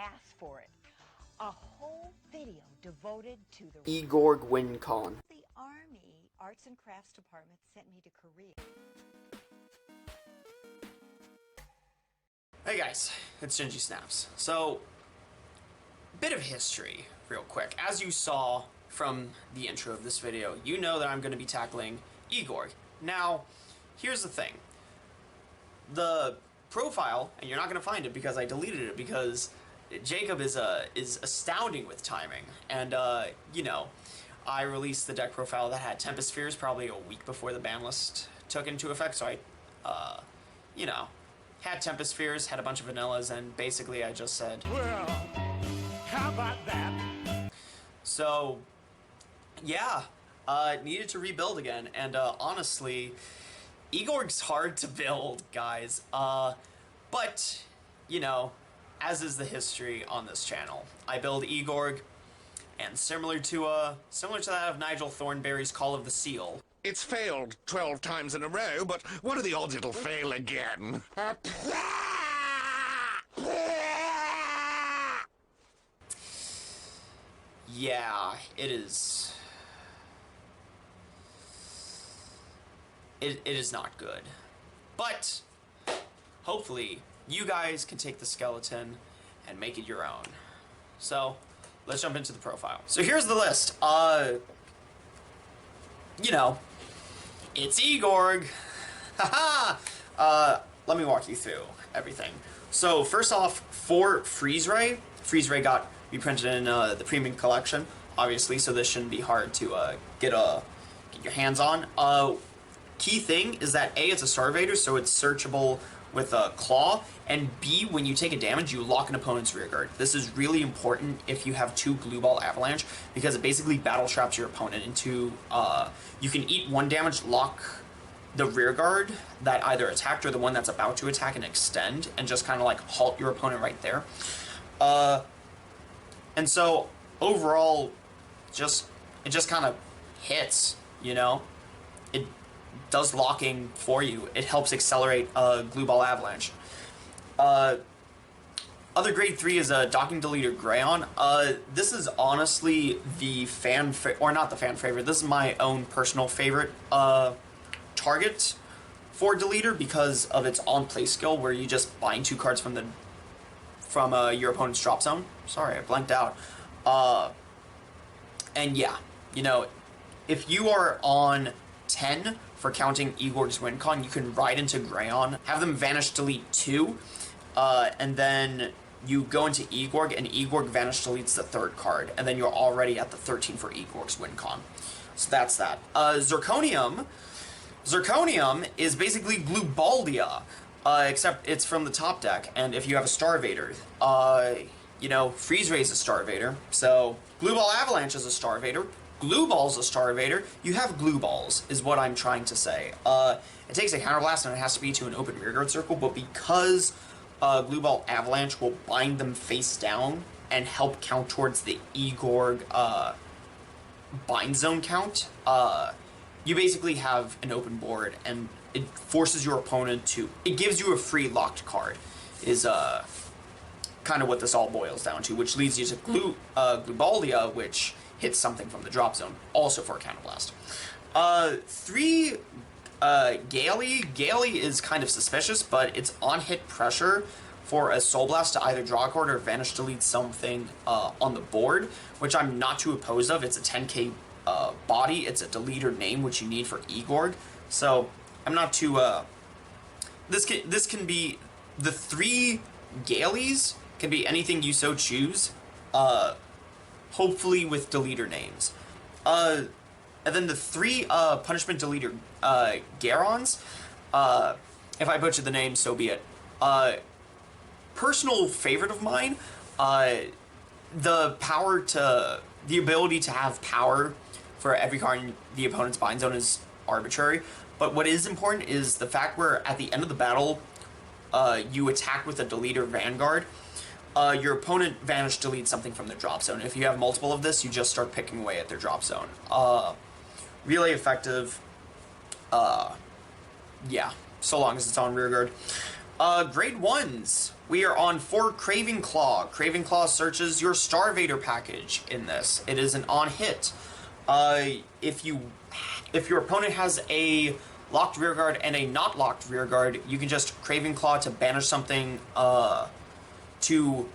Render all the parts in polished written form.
asked for it. A whole video devoted to the Egorg WinCon. The Army Arts and Crafts Department sent me to Korea. Hey guys, it's Gingy Snaps. So, bit of history, real quick. As you saw from the intro of this video, you know that I'm going to be tackling Egorg. Now, here's the thing. The profile, and you're not going to find it because I deleted it because Jacob is astounding with timing. And, you know, I released the deck profile that had Tempest Spheres probably a week before the Banlist took into effect, so I, you know, had Tempest Spheres, had a bunch of vanillas, and basically I just said, well, how about that? So, yeah, needed to rebuild again, and honestly, Egorg's hard to build, guys, but, you know, as is the history on this channel, I build Egorg, and similar to that of Nigel Thornberry's Call of the Seal. It's failed 12 times in a row, but what are the odds it'll fail again? Yeah, it is. It is not good. But, hopefully, you guys can take the skeleton and make it your own. So, let's jump into the profile. So here's the list. You know, it's Egorg. Haha! Let me walk you through everything. So, first off, for Freeze Ray got reprinted in the premium collection, obviously, so this shouldn't be hard to get your hands on. Key thing is that A, it's a Starvator, so it's searchable with a Claw, and B, when you take a damage, you lock an opponent's rearguard. This is really important if you have 2 Glue Ball Avalanche, because it basically battle traps your opponent into, you can eat 1 damage, lock the rearguard that either attacked or the one that's about to attack and extend, and just kind of like halt your opponent right there. And so, overall, it just kind of hits, you know? It does locking for you. It helps accelerate Glue Ball Avalanche. Other grade 3 is a Docking Deleter Grayon. This is honestly the not the fan favorite. This is my own personal favorite target for Deleter because of its on-play skill, where you just bind 2 cards from your opponent's drop zone. Sorry, I blanked out. And yeah, you know, if you are on 10 for counting Egorg's WinCon, you can ride into Grayon, have them vanish delete 2, and then you go into Egorg, and Egorg vanish deletes the 3rd card, and then you're already at the 13 for Egorg's WinCon. So that's that. Zirconium is basically Glubaldia, except it's from the top deck, and if you have a Starvator, you know, Freeze Ray is a Starvator, so Glue Ball Avalanche is a Starvator, Glue Ball's a Starvator, you have Glue Balls, is what I'm trying to say. It takes a Counterblast and it has to be to an open rearguard circle, but because Glue Ball Avalanche will bind them face down and help count towards the Egorg bind zone count, you basically have an open board, and it forces your opponent to... It gives you a free locked card, is kind of what this all boils down to, which leads you to Glubaldia, which hits something from the drop zone, also for a Counterblast. 3, Gaily. Gaily is kind of suspicious, but it's on-hit pressure for a Soul Blast to either draw a card or vanish delete something on the board, which I'm not too opposed of. It's a 10k body, it's a deleter name, which you need for Egorg, so I'm not too... This can be... The 3 Gailies can be anything you so choose, hopefully with deleter names. And then the 3 Punishment Deleter Garons, if I butcher the name, so be it. Personal favorite of mine, the ability to have power for every card in the opponent's bind zone is arbitrary, but what is important is the fact where at the end of the battle, you attack with a Deleter Vanguard, your opponent vanish deletes something from the drop zone. If you have multiple of this, you just start picking away at their drop zone. Really effective. Yeah, so long as it's on rearguard. Grade 1s. We are on 4 Craving Claw. Craving Claw searches your Starvader package in this. It is an on-hit. If your opponent has a locked rearguard and a not locked rearguard, you can just Craving Claw to banish something, to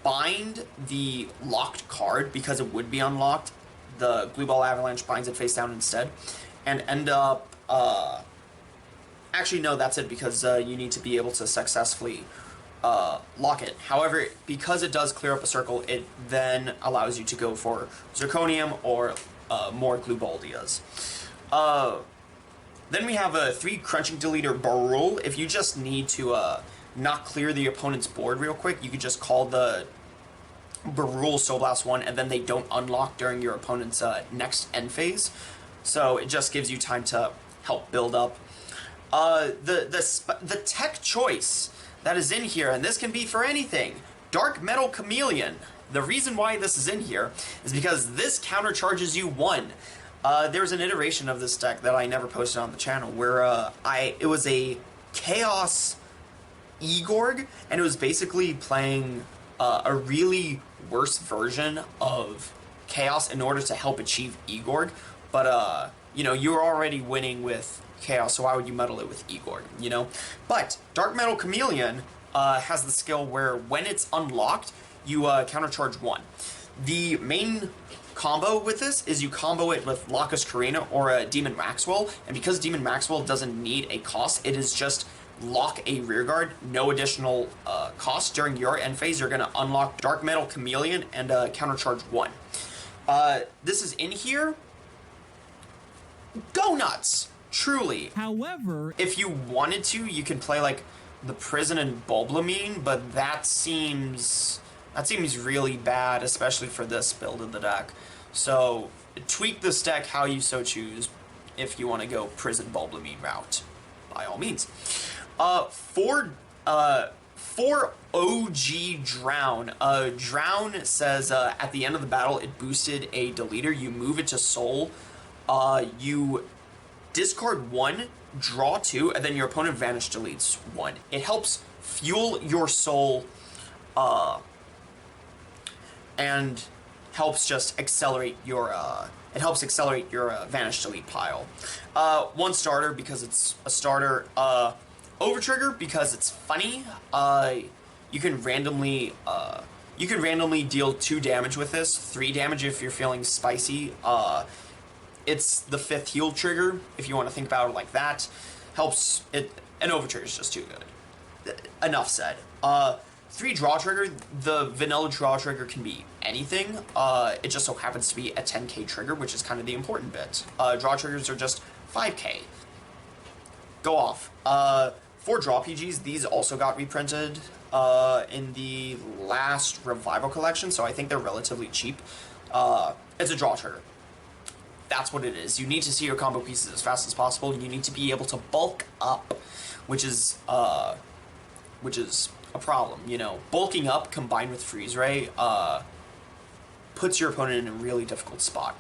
bind the locked card, because it would be unlocked. The Glue Ball Avalanche binds it face down instead, and end up, actually, no, that's it, because you need to be able to successfully lock it. However, because it does clear up a circle, it then allows you to go for Zirconium or more Glue Baldias. Then we have a 3 Crunching Deleter Barul. If you just need to not clear the opponent's board real quick, you could just call the Barul Soul Blast 1, and then they don't unlock during your opponent's next end phase. So it just gives you time to help build up. The tech choice that is in here, and this can be for anything, Dark Metal Chameleon. The reason why this is in here is because this countercharges you 1. There's an iteration of this deck that I never posted on the channel where it was a Chaos Egorg, and it was basically playing a really worse version of Chaos in order to help achieve Egorg. But you know, you're already winning with Chaos, so why would you muddle it with Egorg, you know? But Dark Metal Chameleon has the skill where when it's unlocked, you countercharge 1. The main combo with this is you combo it with Lacus Carina or a Demon Maxwell, and because Demon Maxwell doesn't need a cost, it is just lock a rearguard, no additional cost. During your end phase, you're going to unlock Dark Metal Chameleon and countercharge 1. This is in here. Go nuts! Truly. However, if you wanted to, you could play like the Prison and Bulblamine, but that seems really bad, especially for this build of the deck. So tweak this deck how you so choose if you want to go Prison Bulblamine route, by all means. For OG Drown. Drown says at the end of the battle it boosted a deleter. You move it to Soul. You discard 1, draw 2, and then your opponent vanish deletes 1. It helps fuel your Soul, and helps just accelerate your vanish delete pile. 1 starter because it's a starter. Overtrigger because it's funny. You can randomly deal 2 damage with this, 3 damage if you're feeling spicy. It's the 5th heal trigger, if you want to think about it like that. Helps it. An overtrigger is just too good. Enough said. 3 draw trigger. The vanilla draw trigger can be anything. It just so happens to be a 10k trigger, which is kind of the important bit. Draw triggers are just 5k. Go off. 4 draw PGs. These also got reprinted in the last Revival collection, so I think they're relatively cheap. It's a draw trigger. That's what it is. You need to see your combo pieces as fast as possible. You need to be able to bulk up, which is a problem. You know, bulking up combined with freeze ray puts your opponent in a really difficult spot.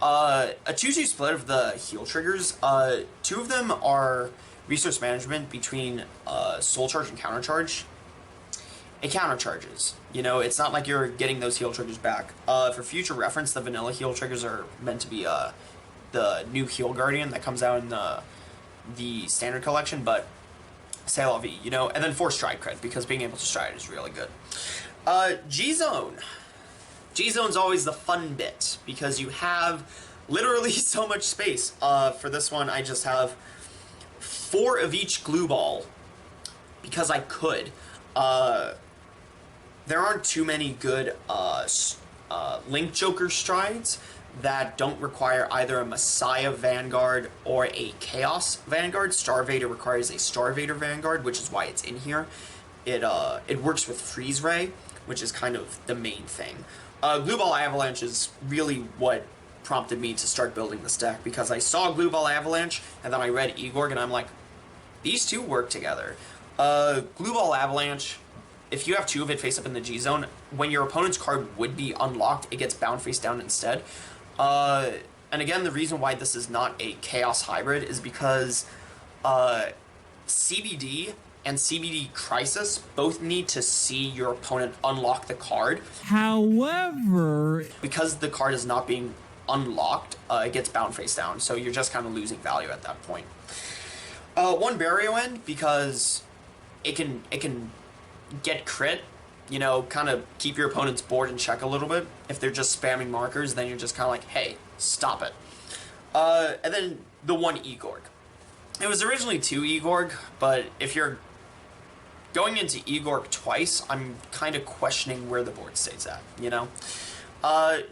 A 2-2 split of the heal triggers. 2 of them are resource management between soul charge and countercharge. It countercharges. You know, it's not like you're getting those heal triggers back. For future reference, the vanilla heal triggers are meant to be the new Heal Guardian that comes out in the standard collection, but c'est la vie, you know? And then 4 stride cred, because being able to stride is really good. G-Zone. G-Zone's always the fun bit, because you have literally so much space. For this one, I just have 4 of each glue ball, because I could. There aren't too many good Link Joker strides that don't require either a Messiah Vanguard or a Chaos Vanguard. Starvader requires a Starvader Vanguard, which is why it's in here. It works with Freeze Ray, which is kind of the main thing. Glue Ball Avalanche is really what prompted me to start building this deck, because I saw Glue Ball Avalanche, and then I read Egorg, and I'm like, these two work together. Glue Ball Avalanche, if you have 2 of it face up in the G-Zone, when your opponent's card would be unlocked, it gets bound face down instead. And again, the reason why this is not a Chaos Hybrid is because CBD and CBD Crisis both need to see your opponent unlock the card. However, because the card is not being unlocked, it gets bound face down, so you're just kind of losing value at that point. One Barrio End, because it can get crit, you know, kind of keep your opponent's board in check a little bit. If they're just spamming markers, then you're just kind of like, hey, stop it. And then the one Egorg. It was originally 2 Egorg, but if you're going into Egorg twice, I'm kind of questioning where the board stays at, you know?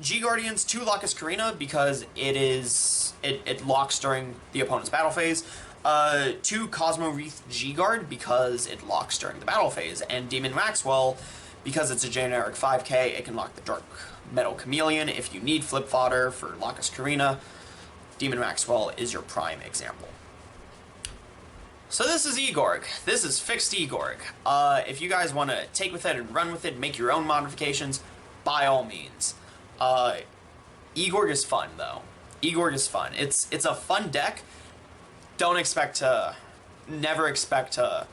G Guardians, 2 Lacus Karina, because it locks during the opponent's battle phase. 2 Cosmo Wreath G Guard, because it locks during the battle phase. And Demon Maxwell, because it's a generic 5k, it can lock the Dark Metal Chameleon. If you need flip fodder for Lacus Karina, Demon Maxwell is your prime example. So this is Egorg. This is fixed Egorg. If you guys want to take with it and run with it, make your own modifications, by all means. Egorg is fun, though. Egorg is fun. It's a fun deck. Never expect to,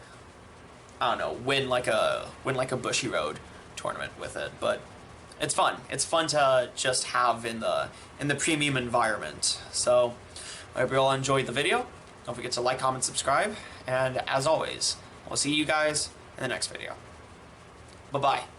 I don't know, win like a Bushy Road tournament with it, but it's fun. It's fun to just have in the premium environment. So I hope you all enjoyed the video. Don't forget to like, comment, subscribe, and as always, we'll see you guys in the next video. Bye-bye.